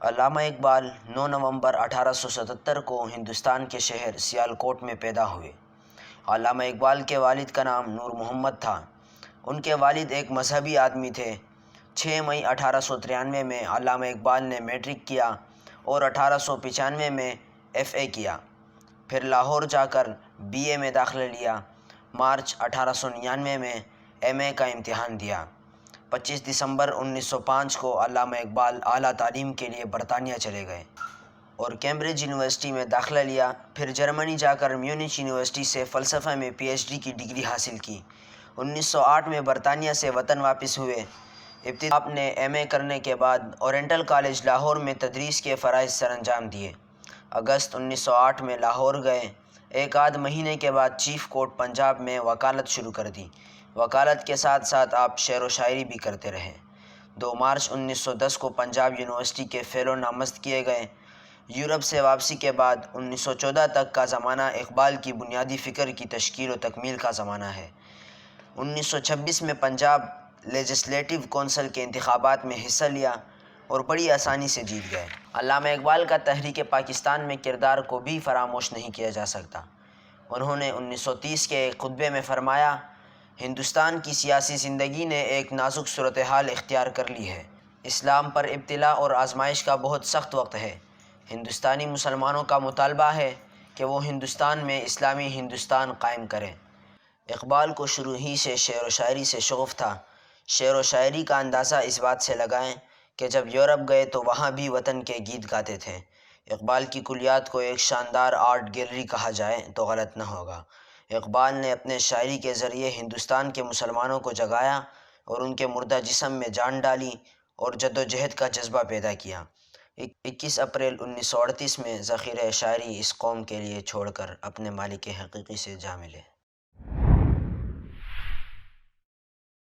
علامہ اقبال 9 نومبر 1877 کو ہندوستان کے شہر سیالکوٹ میں پیدا ہوئے۔ علامہ اقبال کے والد کا نام نور محمد تھا۔ ان کے والد ایک مذہبی آدمی تھے۔ 6 مئی 1893 میں علامہ اقبال نے میٹرک کیا اور 1895 میں FA کیا، پھر لاہور جا کر BA میں داخلہ لیا۔ مارچ 1899 میں MA کا امتحان دیا۔ 25 دسمبر 1905 کو علامہ اقبال اعلیٰ تعلیم کے لیے برطانیہ چلے گئے اور کیمبرج یونیورسٹی میں داخلہ لیا، پھر جرمنی جا کر میونخ یونیورسٹی سے فلسفہ میں PhD کی ڈگری حاصل کی۔ 1908 میں برطانیہ سے وطن واپس ہوئے۔ ابتدا آپ نے MA کرنے کے بعد اورینٹل کالج لاہور میں تدریس کے فرائض سر انجام دیے۔ اگست 1908 میں لاہور گئے۔ ایک آدھ مہینے کے بعد چیف کورٹ پنجاب میں وکالت شروع کر دی۔ وکالت کے ساتھ ساتھ آپ شعر و شاعری بھی کرتے رہے۔ 2 مارچ 1910 کو پنجاب یونیورسٹی کے فیلو نامزد کیے گئے۔ یورپ سے واپسی کے بعد 1914 تک کا زمانہ اقبال کی بنیادی فکر کی تشکیل و تکمیل کا زمانہ ہے۔ 1926 میں پنجاب لیجسلیٹو کونسل کے انتخابات میں حصہ لیا اور بڑی آسانی سے جیت گئے۔ علامہ اقبال کا تحریک پاکستان میں کردار کو بھی فراموش نہیں کیا جا سکتا۔ انہوں نے 1930 کے ایک خطبے میں فرمایا، ہندوستان کی سیاسی زندگی نے ایک نازک صورتحال اختیار کر لی ہے۔ اسلام پر ابتلا اور آزمائش کا بہت سخت وقت ہے۔ ہندوستانی مسلمانوں کا مطالبہ ہے کہ وہ ہندوستان میں اسلامی ہندوستان قائم کریں۔ اقبال کو شروع ہی سے شعر و شاعری سے شغف تھا۔ شعر و شاعری کا اندازہ اس بات سے لگائیں کہ جب یورپ گئے تو وہاں بھی وطن کے گیت گاتے تھے۔ اقبال کی کلیات کو ایک شاندار آرٹ گیلری کہا جائے تو غلط نہ ہوگا۔ اقبال نے اپنے شاعری کے ذریعے ہندوستان کے مسلمانوں کو جگایا اور ان کے مردہ جسم میں جان ڈالی اور جد و جہد کا جذبہ پیدا کیا۔ 21 اپریل 1938 میں ذخیرہ شاعری اس قوم کے لیے چھوڑ کر اپنے مالک حقیقی سے جا ملے۔